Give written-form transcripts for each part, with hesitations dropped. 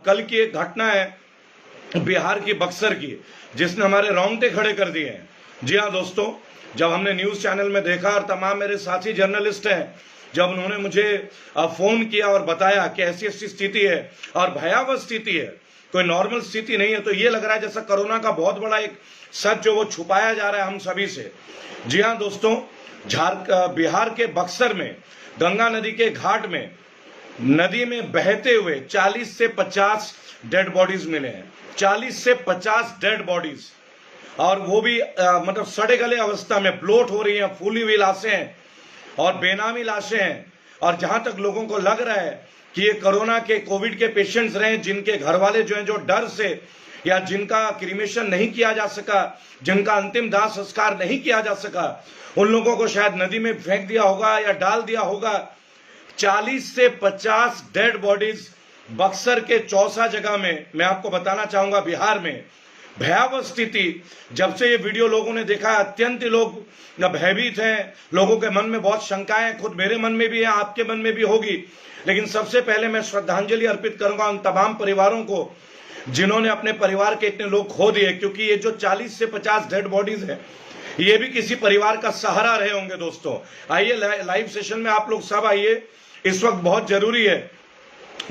कल की एक घटना है बिहार की बक्सर की, जिसने हमारे रोंगटे खड़े कर दिए हैं। जी हाँ दोस्तों, जब हमने न्यूज चैनल में देखा और तमाम मेरे साथी जर्नलिस्ट हैं, जब उन्होंने मुझे फोन किया और बताया कि ऐसी ऐसी स्थिति है और भयावह स्थिति है, कोई नॉर्मल स्थिति नहीं है, तो ये लग रहा है जैसा कोरोना का बहुत बड़ा एक सच जो वो छुपाया जा रहा है हम सभी से। जी हाँ दोस्तों, बिहार के बक्सर में गंगा नदी के घाट में नदी में बहते हुए 40 से 50 डेड बॉडीज मिले हैं। 40 से 50 डेड बॉडीज, और वो भी मतलब सड़े गले अवस्था में, ब्लोट हो रही हैं, फूली हुई लाशें हैं और बेनामी लाशें हैं। और जहां तक लोगों को लग रहा है कि ये कोरोना के, कोविड के पेशेंट्स रहे, जिनके घर वाले जो हैं, जो डर से या जिनका क्रीमेशन नहीं किया जा सका, जिनका अंतिम दाह संस्कार नहीं किया जा सका, उन लोगों को शायद नदी में फेंक दिया होगा या डाल दिया होगा। 40 से 50 डेड बॉडीज बक्सर के चौसा जगह में, मैं आपको बताना चाहूंगा बिहार में भयावह स्थिति। जब से ये वीडियो लोगों ने देखा, अत्यंत लोग भयभीत हैं, लोगों के मन में बहुत शंकाएं, खुद मेरे मन में भी है, आपके मन में भी होगी। लेकिन सबसे पहले मैं श्रद्धांजलि अर्पित करूंगा उन तमाम परिवारों को जिन्होंने अपने परिवार के इतने लोग खो दिए, क्योंकि ये जो 40 से 50 डेड बॉडीज है, ये भी किसी परिवार का सहारा रहे होंगे। दोस्तों आइए लाइव सेशन में आप लोग सब आइए, इस वक्त बहुत जरूरी है।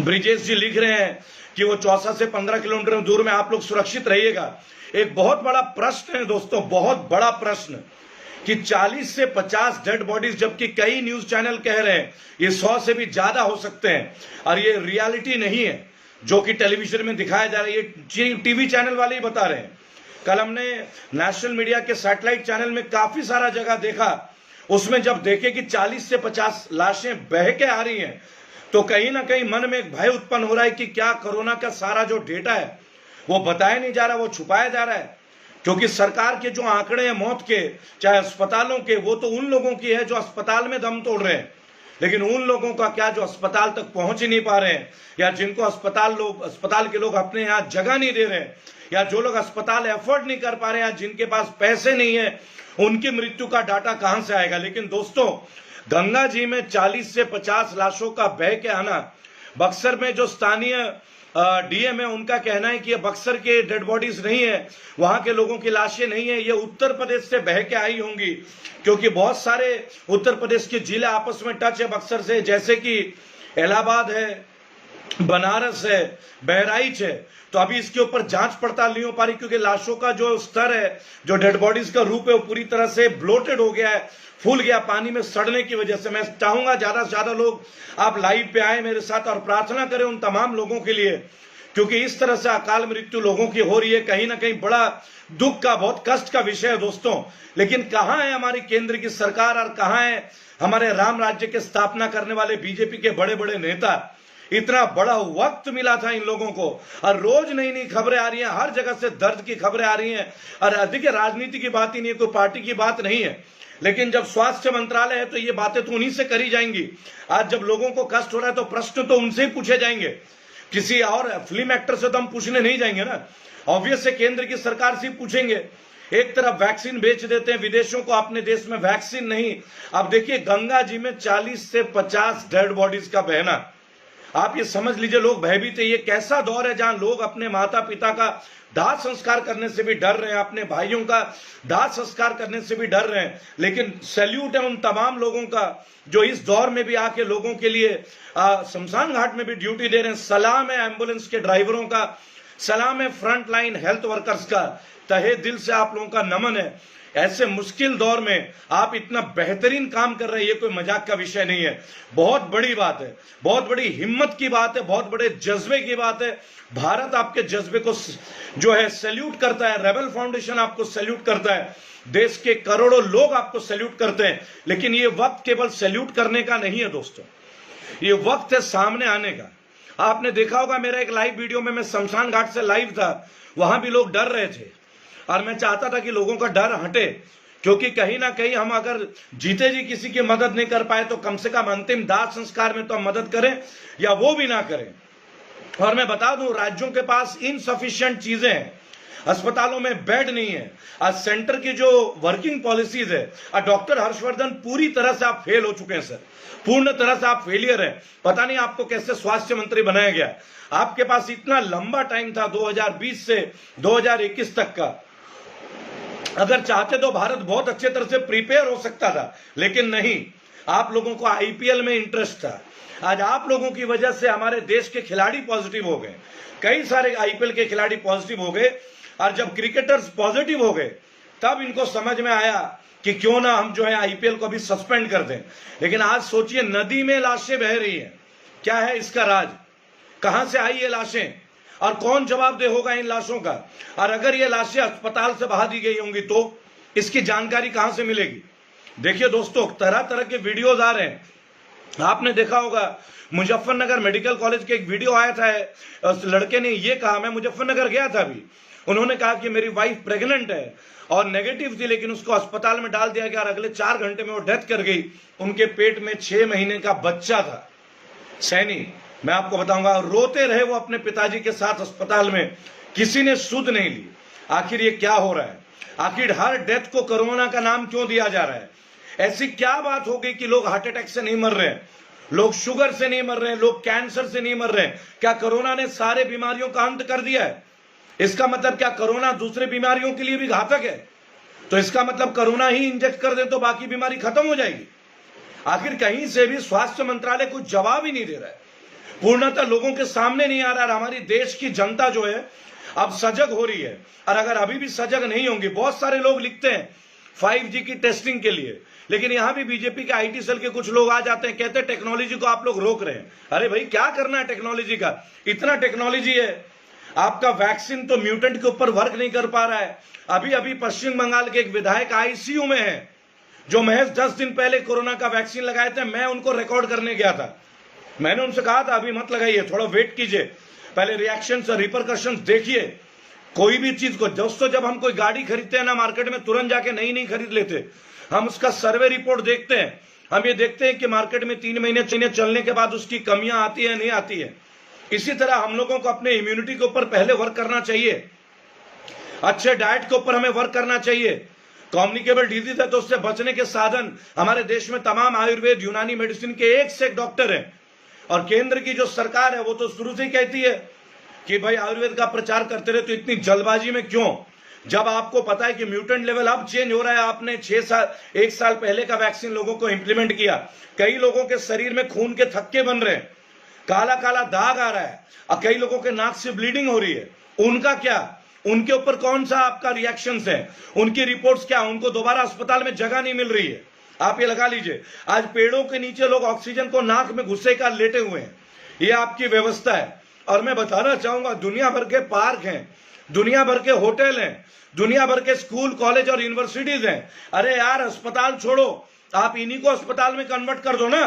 ब्रिजेश जी लिख रहे हैं कि वो चौसा से 15 किलोमीटर दूर में आप लोग सुरक्षित रहिएगा। एक बहुत बड़ा प्रश्न है दोस्तों, बहुत बड़ा प्रश्न, कि 40 से 50 डेड बॉडीज, जबकि कई न्यूज चैनल कह रहे हैं ये 100 से भी ज्यादा हो सकते हैं, और ये रियलिटी नहीं है जो कि टेलीविजन में दिखाया जा रहा है, ये टीवी चैनल वाले ही बता रहे हैं। कल हमने नेशनल मीडिया के सैटेलाइट चैनल में काफी सारा जगह देखा, उसमें जब देखे कि 40 से 50 लाशें बह के आ रही हैं, तो कहीं ना कहीं मन में एक भय उत्पन्न हो रहा है कि क्या कोरोना का सारा जो डेटा है वो बताया नहीं जा रहा, वो छुपाया जा रहा है। क्योंकि सरकार के जो आंकड़े हैं मौत के, चाहे अस्पतालों के, वो तो उन लोगों की है जो अस्पताल में दम तोड़ रहे हैं, लेकिन उन लोगों का क्या जो अस्पताल तक पहुंच ही नहीं पा रहे हैं, या जिनको अस्पताल के लोग अपने यहाँ जगह नहीं दे रहे हैं, या जो लोग अस्पताल एफोर्ड नहीं कर पा रहे हैं, जिनके पास पैसे नहीं है, उनकी मृत्यु का डाटा कहां से आएगा। लेकिन दोस्तों, गंगा जी में 40 से 50 लाशों का बह के आना, बक्सर में जो स्थानीय डीएम है उनका कहना है कि ये बक्सर के डेड बॉडीज नहीं है, वहां के लोगों की लाशें नहीं है, ये उत्तर प्रदेश से बह के आई होंगी, क्योंकि बहुत सारे उत्तर प्रदेश के जिले आपस में टच है बक्सर से, जैसे कि इलाहाबाद है, बनारस है, बहराइच है। तो अभी इसके ऊपर जांच पड़ताल नहीं हो पा रही, क्योंकि लाशों का जो स्तर है, जो डेड बॉडीज का रूप है, वो पूरी तरह से ब्लोटेड हो गया है, फूल गया पानी में सड़ने की वजह से। मैं चाहूंगा ज्यादा से ज्यादा लोग आप लाइव पे आए मेरे साथ और प्रार्थना करें उन तमाम लोगों के लिए, क्योंकि इस तरह से अकाल मृत्यु लोगों की हो रही है, कहीं ना कहीं बड़ा दुख का, बहुत कष्ट का विषय है दोस्तों। लेकिन कहां है हमारी केंद्र की सरकार, और कहां है हमारे राम राज्य की स्थापना करने वाले बीजेपी के बड़े बड़े नेता। इतना बड़ा वक्त मिला था इन लोगों को, और रोज नई नई खबरें आ रही हैं, हर जगह से दर्द की खबरें आ रही हैं, और अधिक राजनीति की बात ही नहीं है, कोई पार्टी की बात नहीं है। लेकिन जब स्वास्थ्य मंत्रालय है तो ये बातें तो उन्हीं से करी जाएंगी। आज जब लोगों को कष्ट हो रहा है तो प्रश्न तो उनसे ही पूछे जाएंगे, किसी और फिल्म एक्टर से तो हम पूछने नहीं जाएंगे ना, ऑब्वियस से केंद्र की सरकार से पूछेंगे। एक तरफ वैक्सीन बेच देते हैं विदेशों को, अपने देश में वैक्सीन नहीं। अब देखिए गंगा जी में 40 से 50 डेड बॉडीज का बहना, आप ये समझ लीजिए लोग भयभीत है। ये कैसा दौर है जहां लोग अपने माता पिता का दाह संस्कार करने से भी डर रहे हैं, अपने भाइयों का दाह संस्कार करने से भी डर रहे हैं। लेकिन सैल्यूट है उन तमाम लोगों का जो इस दौर में भी आके लोगों के लिए शमशान घाट में भी ड्यूटी दे रहे हैं। सलाम है एम्बुलेंस के ड्राइवरों का, सलाम है फ्रंट लाइन हेल्थ वर्कर्स का, तहे दिल से आप लोगों का नमन है। ऐसे मुश्किल दौर में आप इतना बेहतरीन काम कर रहे हैं, ये कोई मजाक का विषय नहीं है, बहुत बड़ी बात है, बहुत बड़ी हिम्मत की बात है, बहुत बड़े जज्बे की बात है। भारत आपके जज्बे को जो है सैल्यूट करता है, रेबल फाउंडेशन आपको सैल्यूट करता है, देश के करोड़ों लोग आपको सैल्यूट करते हैं। लेकिन ये वक्त केवल सैल्यूट करने का नहीं है दोस्तों, ये वक्त है सामने आने का। आपने देखा होगा मेरा एक लाइव वीडियो में, मैं शमशान घाट से लाइव था, वहां भी लोग डर रहे थे, और मैं चाहता था कि लोगों का डर हटे, क्योंकि कहीं ना कहीं हम अगर जीते जी किसी की मदद नहीं कर पाए तो कम से कम अंतिम दाह संस्कार में तो हम मदद करें, या वो भी ना करें। और मैं बता दूं, राज्यों के पास इनसफिशिएंट चीजें हैं। अस्पतालों में बेड नहीं है। आज सेंटर की जो वर्किंग पॉलिसीज है, डॉक्टर हर्षवर्धन पूरी तरह से आप फेल हो चुके हैं सर, पूर्ण तरह से आप फेलियर हैं। पता नहीं आपको कैसे स्वास्थ्य मंत्री बनाया गया। आपके पास इतना लंबा टाइम था 2020 से 2021 तक का, अगर चाहते तो भारत बहुत अच्छे तरह से प्रिपेयर हो सकता था, लेकिन नहीं, आप लोगों को आईपीएल में इंटरेस्ट था। आज आप लोगों की वजह से हमारे देश के खिलाड़ी पॉजिटिव हो गए, कई सारे आईपीएल के खिलाड़ी पॉजिटिव हो गए, और जब क्रिकेटर्स पॉजिटिव हो गए तब इनको समझ में आया कि क्यों ना हम जो है आईपीएल को भी सस्पेंड कर दें। लेकिन आज सोचिए, नदी में लाशें बह रही हैं, क्या है इसका राज? कहां से आई ये लाशें और कौन जवाबदेह होगा इन लाशों का? और अगर ये लाशें अस्पताल से बहा दी गई होंगी तो इसकी जानकारी कहां से मिलेगी? देखिए दोस्तों, तरह तरह के वीडियोज आ रहे हैं। आपने देखा होगा मुजफ्फरनगर मेडिकल कॉलेज के एक वीडियो आया था, उस लड़के ने ये कहा, मैं मुजफ्फरनगर गया था अभी, उन्होंने कहा कि मेरी वाइफ प्रेग्नेंट है और नेगेटिव थी, लेकिन उसको अस्पताल में डाल दिया गया और अगले 4 घंटे में वो डेथ कर गई। उनके पेट में 6 महीने का बच्चा था। सैनी, मैं आपको बताऊंगा, रोते रहे वो अपने पिताजी के साथ अस्पताल में, किसी ने सुध नहीं ली। आखिर ये क्या हो रहा है? आखिर हर डेथ को कोरोना का नाम क्यों दिया जा रहा है? ऐसी क्या बात हो गई कि लोग हार्ट अटैक से नहीं मर रहे हैं, लोग शुगर से नहीं मर रहे हैं, लोग कैंसर से नहीं मर रहे हैं? क्या कोरोना ने सारे बीमारियों का अंत कर दिया है? इसका मतलब क्या कोरोना दूसरे बीमारियों के लिए भी घातक है? तो इसका मतलब कोरोना ही इंजेक्ट कर दे तो बाकी बीमारी खत्म हो जाएगी? आखिर कहीं से भी स्वास्थ्य मंत्रालय कुछ जवाब ही नहीं दे रहा है, पूर्णतः लोगों के सामने नहीं आ रहा है। हमारी देश की जनता जो है अब सजग हो रही है, और अगर अभी भी सजग नहीं होंगी, बहुत सारे लोग लिखते हैं 5G की टेस्टिंग के लिए, लेकिन यहां भी बीजेपी के आईटी सेल के कुछ लोग आ जाते हैं, कहते हैं टेक्नोलॉजी को आप लोग रोक रहे हैं। अरे भाई, क्या करना है टेक्नोलॉजी का? इतना टेक्नोलॉजी है। आपका वैक्सीन तो म्यूटेंट के ऊपर वर्क नहीं कर पा रहा है। अभी अभी पश्चिम बंगाल के एक विधायक आईसीयू में है, जो महज 10 दिन पहले कोरोना का वैक्सीन लगाए थे। मैं उनको रिकॉर्ड करने गया था, मैंने उनसे कहा था अभी मत लगाइए, थोड़ा वेट कीजिए, पहले रिएक्शंस और रिपरकशंस देखिए। कोई भी चीज को दोस्तों, जब हम कोई गाड़ी खरीदते हैं ना मार्केट में, तुरंत जाके नई नहीं खरीद लेते, हम उसका सर्वे रिपोर्ट देखते हैं। हम ये देखते हैं कि मार्केट में 3 महीने चलने के बाद उसकी कमियां आती है नहीं आती है। इसी तरह हम लोगों को अपने इम्यूनिटी के ऊपर पहले वर्क करना चाहिए, अच्छे डाइट के ऊपर हमें वर्क करना चाहिए। कम्युनिकेबल डिजीज है तो उससे बचने के साधन हमारे देश में तमाम आयुर्वेद यूनानी मेडिसिन के एक से एक डॉक्टर हैं, और केंद्र की जो सरकार है वो तो शुरू से ही कहती है कि भाई आयुर्वेद का प्रचार करते रहे, तो इतनी जल्दबाजी में क्यों? जब आपको पता है कि म्यूटेंट लेवल अब चेंज हो रहा है। आपने 1 साल पहले का वैक्सीन लोगों को इंप्लीमेंट किया, कई लोगों के शरीर में खून के थक्के बन रहे हैं, काला काला दाग आ रहा है, और कई लोगों के नाक से ब्लीडिंग हो रही है। उनका क्या? उनके ऊपर कौन सा आपका रिएक्शंस है? उनकी रिपोर्ट्स क्या? उनको दोबारा अस्पताल में जगह नहीं मिल रही है। आप ये लगा लीजिए, आज पेड़ों के नीचे लोग ऑक्सीजन को नाक में घुसे का लेटे हुए हैं। ये आपकी व्यवस्था है। और मैं बताना चाहूंगा, दुनिया भर के पार्क हैं, दुनिया भर के होटल हैं, दुनिया भर के स्कूल कॉलेज और यूनिवर्सिटीज हैं। अरे यार, अस्पताल छोड़ो, आप इन्हीं को अस्पताल में कन्वर्ट कर दो ना।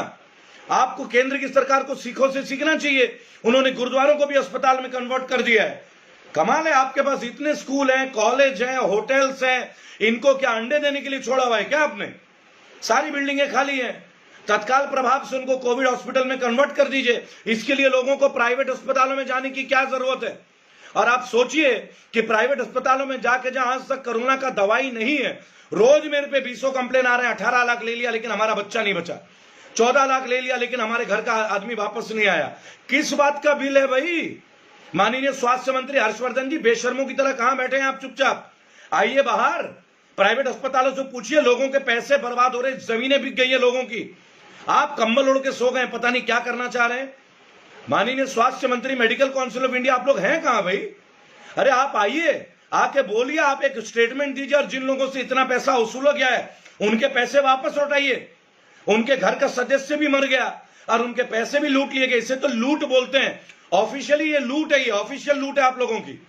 आपको केंद्र की सरकार को सिखों से सीखना चाहिए, उन्होंने गुरुद्वारों को भी अस्पताल में कन्वर्ट कर दिया है। कमाल है, आपके पास इतने स्कूल हैं, कॉलेज हैं, होटल्स हैं, इनको क्या अंडे देने के लिए छोड़ा हुआ है क्या आपने? सारी बिल्डिंगें खाली हैं, तत्काल प्रभाव से उनको कोविड हॉस्पिटल में कन्वर्ट कर दीजिए। इसके लिए लोगों को प्राइवेट अस्पतालों में जाने की क्या जरूरत है? और आप सोचिए कि प्राइवेट अस्पतालों में जाके जहां आज तक कोरोना का दवाई नहीं है, रोज मेरे पे 20 कंप्लेन आ रहे हैं, 18 लाख ले लिया लेकिन हमारा बच्चा नहीं बचा, 14 लाख ले लिया लेकिन हमारे घर का आदमी वापस नहीं आया। किस बात का बिल है भाई? माननीय स्वास्थ्य मंत्री हर्षवर्धन जी, बेशर्मों की तरह कहां बैठे हैं आप? चुपचाप आइए बाहर, प्राइवेट अस्पतालों से पूछिए, लोगों के पैसे बर्बाद हो रहे, जमीनें बिक गई है लोगों की, आप कंबल ओढ़ के सो गए, पता नहीं क्या करना चाह रहे हैं। माननीय स्वास्थ्य मंत्री, मेडिकल काउंसिल ऑफ इंडिया, आप लोग हैं कहां भाई? अरे आप आइए, आके बोलिए, आप एक स्टेटमेंट दीजिए, और जिन लोगों से इतना पैसा वसूला गया है उनके पैसे वापस लौटाइए। उनके घर का सदस्य भी मर गया और उनके पैसे भी लूट लिए गए, इसे तो लूट बोलते हैं। ऑफिशियली ये लूट है, ये ऑफिशियल लूट है आप लोगों की।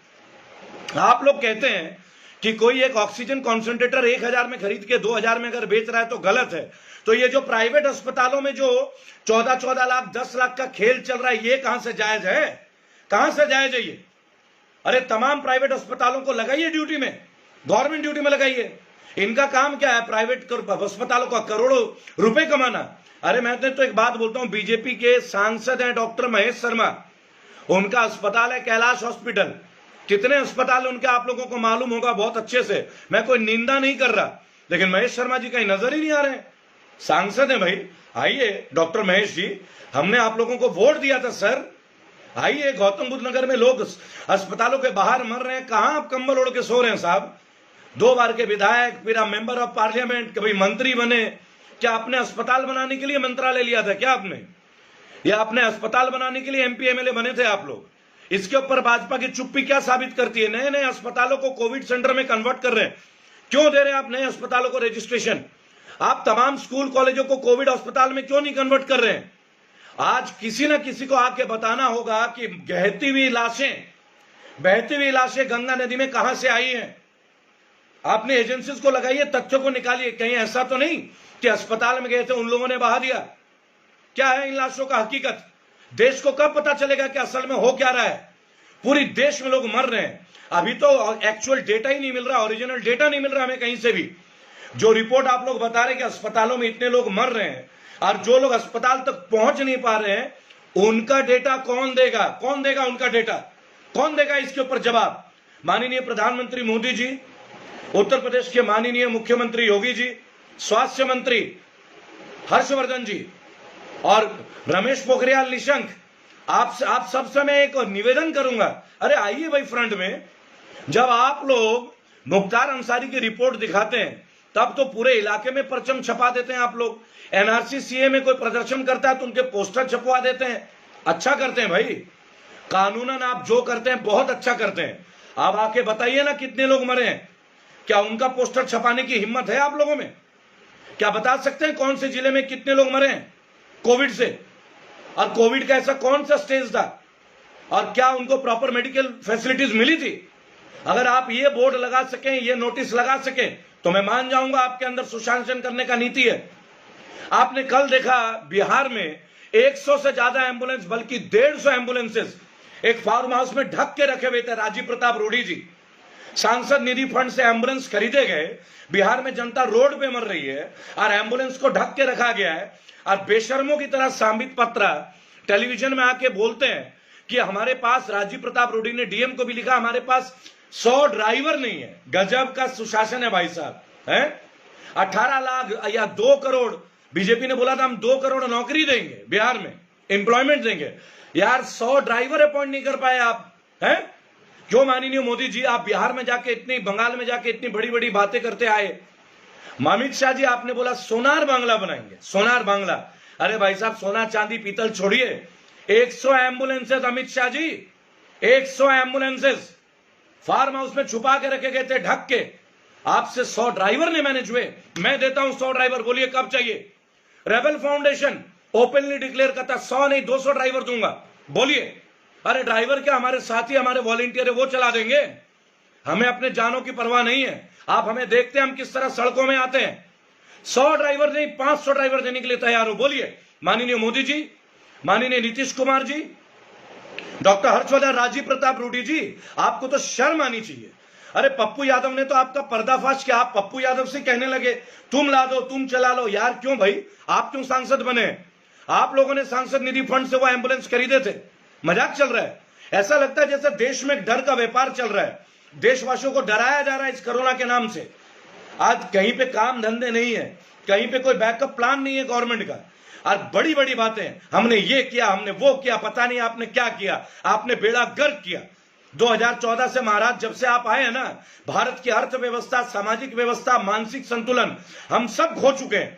आप लोग कहते हैं कि कोई एक ऑक्सीजन कॉन्सेंट्रेटर 1000 में खरीद के 2000 में अगर बेच रहा है तो गलत है। तो ये जो प्राइवेट अस्पतालों में जो 14 लाख 10 लाख का खेल चल रहा है, ये कहां से जायज है? कहां से जायज है ये? अरे तमाम प्राइवेट अस्पतालों को लगाइए ड्यूटी में, गवर्नमेंट ड्यूटी में लगाइए। इनका काम क्या है? प्राइवेट अस्पतालों का करोड़ों रुपए कमाना। अरे मैं तो एक बात बोलता हूं, बीजेपी के सांसद हैं डॉक्टर महेश शर्मा, उनका अस्पताल है कैलाश हॉस्पिटल। कितने अस्पताल उनके आप लोगों को मालूम होगा बहुत अच्छे से, मैं कोई निंदा नहीं कर रहा, लेकिन महेश शर्मा जी कहीं नजर ही नहीं आ रहे हैं। सांसद है भाई, आइए डॉक्टर महेश जी, हमने आप लोगों को वोट दिया था सर, आइए। गौतम बुद्ध नगर में लोग अस्पतालों के बाहर मर रहे हैं, कहां आप कंबल ओढ़ के सो रहे हैं साहब? 2 बार के विधायक, फिर आप मेंबर ऑफ पार्लियामेंट, कभी मंत्री बने, क्या आपने अस्पताल बनाने के लिए मंत्रालय लिया था क्या आपने? या अपने अस्पताल बनाने के लिए एमपी एमएलए बने थे आप लोग? इसके ऊपर भाजपा की चुप्पी क्या साबित करती है? नए नए अस्पतालों को कोविड सेंटर में कन्वर्ट कर रहे हैं, क्यों दे रहे हैं आप नए अस्पतालों को रजिस्ट्रेशन? आप तमाम स्कूल कॉलेजों को कोविड अस्पताल में क्यों नहीं कन्वर्ट कर रहे हैं? आज किसी ना किसी को आके बताना होगा कि बहती हुई लाशें गंगा नदी में कहां से आई हैं। आपने एजेंसीज को लगाइए, तथ्यों को निकालिए, कहीं ऐसा तो नहीं कि अस्पताल में गए थे उन लोगों ने बहा दिया। क्या है इन लाशों का हकीकत? देश को कब पता चलेगा कि असल में हो क्या रहा है? पूरी देश में लोग मर रहे हैं, अभी तो एक्चुअल डेटा ही नहीं मिल रहा, ओरिजिनल डेटा नहीं मिल रहा हमें कहीं से भी। जो रिपोर्ट आप लोग बता रहे हैं कि अस्पतालों में इतने लोग मर रहे हैं, और जो लोग अस्पताल तक पहुंच नहीं पा रहे हैं, उनका डेटा कौन देगा? कौन देगा उनका डेटा? कौन देगा इसके ऊपर जवाब? माननीय प्रधानमंत्री मोदी जी, उत्तर प्रदेश के माननीय मुख्यमंत्री योगी जी, स्वास्थ्य मंत्री हर्षवर्धन जी और रमेश पोखरियाल निशंक, आप सबसे मैं एक निवेदन करूंगा, अरे आइए भाई फ्रंट में। जब आप लोग मुख्तार अंसारी की रिपोर्ट दिखाते हैं तब तो पूरे इलाके में परचम छपा देते हैं आप लोग। एनआरसी सीए में कोई प्रदर्शन करता है तो उनके पोस्टर छपवा देते हैं। अच्छा करते हैं भाई, कानूनन आप जो करते हैं बहुत अच्छा करते हैं। आप आके बताइए ना कितने लोग मरे हैं, क्या उनका पोस्टर छपाने की हिम्मत है आप लोगों में? क्या बता सकते हैं कौन से जिले में कितने लोग मरे हैं कोविड से? और कोविड का ऐसा कौन सा स्टेज था, और क्या उनको प्रॉपर मेडिकल फैसिलिटीज मिली थी? अगर आप ये बोर्ड लगा सकें, ये नोटिस लगा सकें, तो मैं मान जाऊंगा आपके अंदर सुशासन करने का नीति है। आपने कल देखा बिहार में 100 से ज्यादा एम्बुलेंस, बल्कि 150 एम्बुलेंसेस एक फार्म हाउस में ढक के रखे हुए थे। राजीव प्रताप रूडी जी, सांसद निधि फंड से एम्बुलेंस खरीदे गए, बिहार में जनता रोड पे मर रही है और एम्बुलेंस को ढक के रखा गया है। और बेशर्मों की तरह सांबित पत्रा टेलीविजन में आके बोलते हैं कि हमारे पास, राजीव प्रताप रूडी ने डीएम को भी लिखा, हमारे पास 100 ड्राइवर नहीं है। गजब का सुशासन है भाई साहब, है। 18 लाख या 2 करोड़ बीजेपी ने बोला था हम 2 करोड़ नौकरी देंगे बिहार में, एम्प्लॉयमेंट देंगे। यार 100 ड्राइवर अपॉइंट नहीं कर पाए आप, हैं? क्यों माननीय मोदी जी आप बिहार में जाके बंगाल में जाके इतनी बड़ी बड़ी बातें करते आए? अमित शाह जी आपने बोला सोनार बांग्ला बनाएंगे, सोनार बांग्ला। अरे भाई साहब, सोना चांदी पीतल छोड़िए, 100 ambulances Amit Shah ji, 100 ambulances farm house में छुपा के रखे गए थे ढक के। आपसे 100 ड्राइवर नहीं मैनेज हुए। मैं देता हूं 100 ड्राइवर, बोलिए कब चाहिए? रेबल फाउंडेशन ओपनली डिक्लेयर करता 100 नहीं 200 ड्राइवर दूंगा, बोलिए। अरे ड्राइवर क्या, हमारे साथी हमारे वॉलंटियर है, वो चला देंगे, हमें अपने जानों की परवाह नहीं है। आप हमें देखते हैं हम किस तरह सड़कों में आते हैं। 100 ड्राइवर नहीं 500 ड्राइवर देने के लिए तैयार हो, बोलिए। माननीय मोदी जी, माननीय नीतीश कुमार जी, डॉक्टर हर्षवर्धन, राजीव प्रताप रूडी जी, आपको तो शर्म आनी चाहिए। अरे पप्पू यादव ने तो आपका पर्दाफाश किया, आप पप्पू यादव से कहने लगे तुम ला दो, तुम चला लो। यार क्यों भाई, आप क्यों सांसद बने? आप लोगों ने सांसद निधि फंड से वो एम्बुलेंस खरीदे थे। मजाक चल रहा है? ऐसा लगता है जैसे देश में डर का व्यापार चल रहा है, देशवासियों को डराया जा रहा है इस कोरोना के नाम से। आज कहीं पे काम धंधे नहीं है, कहीं पे कोई बैकअप प्लान नहीं है गवर्नमेंट का, और बड़ी बड़ी बातें, हमने ये किया, हमने वो किया, पता नहीं आपने क्या किया, आपने बेड़ा गर्क किया। 2014 से महाराज जब से आप आए हैं ना, भारत की अर्थव्यवस्था, सामाजिक व्यवस्था, मानसिक संतुलन हम सब खो चुके हैं।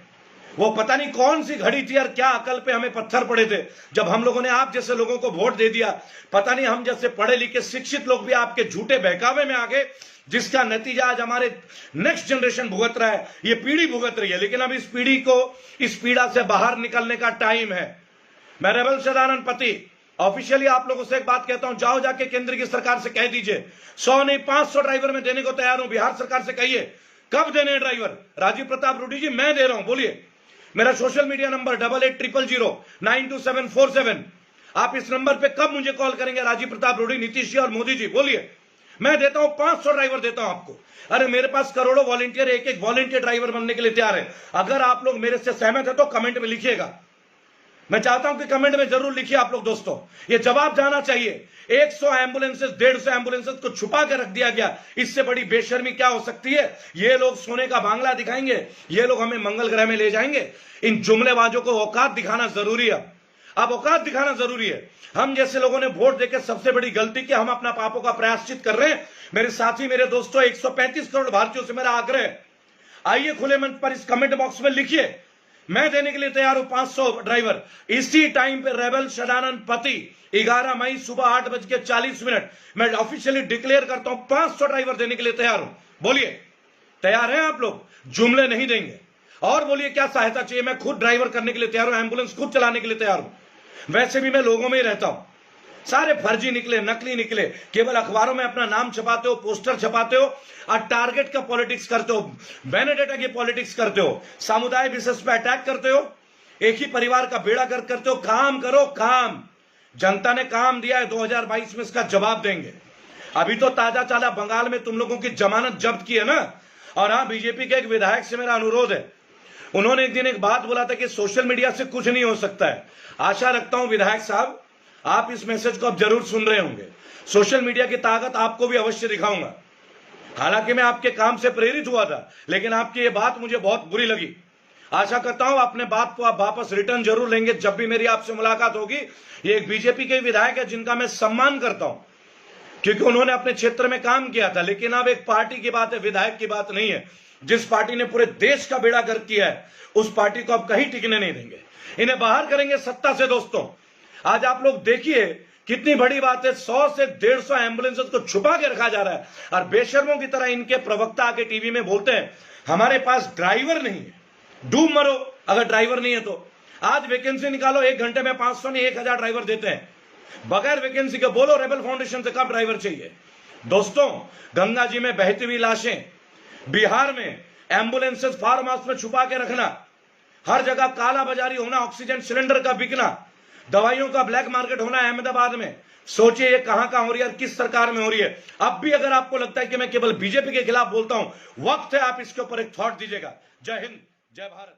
वो पता नहीं कौन सी घड़ी थी और क्या अकल पे हमें पत्थर पड़े थे जब हम लोगों ने आप जैसे लोगों को वोट दे दिया। पता नहीं हम जैसे पढ़े लिखे शिक्षित लोग भी आपके झूठे बहकावे में आ गए, जिसका नतीजा आज हमारे नेक्स्ट जनरेशन भुगत रहा है, ये पीढ़ी भुगत रही है। लेकिन अब इस पीढ़ी को इस पीड़ा से बाहर निकलने का टाइम है। मैं रेबल सदानंद पति ऑफिशियली आप लोगों से एक बात कहता हूं, जाओ जाके केंद्र की सरकार से कह दीजिए 100 नहीं 500 ड्राइवर में देने को तैयार हूं। बिहार सरकार से कहिए कब देने हैं ड्राइवर? राजीव प्रताप रूडी जी मैं दे रहा हूं, बोलिए। मेरा सोशल मीडिया नंबर 8800092747। आप इस नंबर पे कब मुझे कॉल करेंगे? राजीव प्रताप रूडी, नीतीश जी और मोदी जी, बोलिए। मैं देता हूं 500 ड्राइवर देता हूं आपको। अरे मेरे पास करोड़ों वॉलंटियर, एक एक वॉलंटियर ड्राइवर बनने के लिए तैयार है। अगर आप लोग मेरे से सहमत है तो कमेंट में लिखिएगा। मैं चाहता हूं कि कमेंट में जरूर लिखिए आप लोग दोस्तों, ये जवाब जाना चाहिए। 100 एम्बुलेंसेस 150 एम्बुलेंसेस को छुपा के रख दिया गया, इससे बड़ी बेशर्मी क्या हो सकती है? ये लोग सोने का बांग्ला दिखाएंगे, ये लोग हमें मंगल ग्रह में ले जाएंगे। इन जुमलेबाजों को औकात दिखाना जरूरी है। अब औकात दिखाना जरूरी है। हम जैसे लोगों ने वोट देकर सबसे बड़ी गलती की, हम अपना पापों का प्रायश्चित कर रहे हैं। मेरे साथी, मेरे दोस्तों, 135 करोड़ भारतीयों से मेरा आग्रह है, आइए खुले मंच पर इस कमेंट बॉक्स में लिखिए, मैं देने के लिए तैयार हूं 500 ड्राइवर। इसी टाइम पे रेबल सदानंद पति 11 मई सुबह 8:40 मैं ऑफिशियली डिक्लेयर करता हूं 500 ड्राइवर देने के लिए तैयार हूं। बोलिए, तैयार हैं आप लोग? जुमले नहीं देंगे। और बोलिए क्या सहायता चाहिए? मैं खुद ड्राइवर करने के लिए तैयार हूं, एम्बुलेंस खुद चलाने के लिए तैयार हूं। वैसे भी मैं लोगों में ही रहता हूं। सारे फर्जी निकले, नकली निकले, केवल अखबारों में अपना नाम छपाते हो, पोस्टर छपाते हो और टारगेट का पॉलिटिक्स करते हो, वेनेडेटा की पॉलिटिक्स करते हो, समुदाय विशेष पे अटैक करते हो, एक ही परिवार का बेड़ा गर्क करते हो। काम करो, काम। जनता ने काम दिया है, 2022 में इसका जवाब देंगे। अभी तो ताजा चाला बंगाल में तुम लोगों की जमानत जब्त की है ना। और हाँ, बीजेपी के एक विधायक से मेरा अनुरोध है, उन्होंने एक दिन एक बात बोला था कि सोशल मीडिया से कुछ नहीं हो सकता है। आशा रखता हूं विधायक साहब आप इस मैसेज को अब जरूर सुन रहे होंगे। सोशल मीडिया की ताकत आपको भी अवश्य दिखाऊंगा। हालांकि मैं आपके काम से प्रेरित हुआ था, लेकिन आपकी ये बात मुझे बहुत बुरी लगी। आशा करता हूं अपने बात को आप वापस रिटर्न जरूर लेंगे जब भी मेरी आपसे मुलाकात होगी। ये एक बीजेपी के विधायक है जिनका मैं सम्मान करता हूं, क्योंकि उन्होंने अपने क्षेत्र में काम किया था। लेकिन अब एक पार्टी की बात है, विधायक की बात नहीं है। जिस पार्टी ने पूरे देश का बेड़ा गर्क किया है, उस पार्टी को अब कहीं टिकने नहीं देंगे। इन्हें बाहर करेंगे सत्ता से। दोस्तों, आज आप लोग देखिए कितनी बड़ी बात है, 100 से 150 एम्बुलेंसेस को छुपा के रखा जा रहा है। और बेशर्मों की तरह इनके प्रवक्ता आके टीवी में बोलते हैं हमारे पास ड्राइवर नहीं है। डूब मरो अगर ड्राइवर नहीं है तो। आज वैकेंसी निकालो, 1 घंटे में 500 नहीं 1000 ड्राइवर देते हैं बगैर वैकेंसी के। बोलो रेबल फाउंडेशन से कब ड्राइवर चाहिए? दोस्तों, गंगा जी में बहती हुई लाशें, बिहार में एम्बुलेंसेस फार्म हाउस में छुपा के रखना, हर जगह काला बाजारी होना, ऑक्सीजन सिलेंडर का बिकना, दवाइयों का ब्लैक मार्केट होना अहमदाबाद में। सोचिए ये कहां हो रही है और किस सरकार में हो रही है। अब भी अगर आपको लगता है कि मैं केवल बीजेपी के खिलाफ बोलता हूं, वक्त है आप इसके ऊपर एक थॉट दीजिएगा। जय हिंद, जय भारत।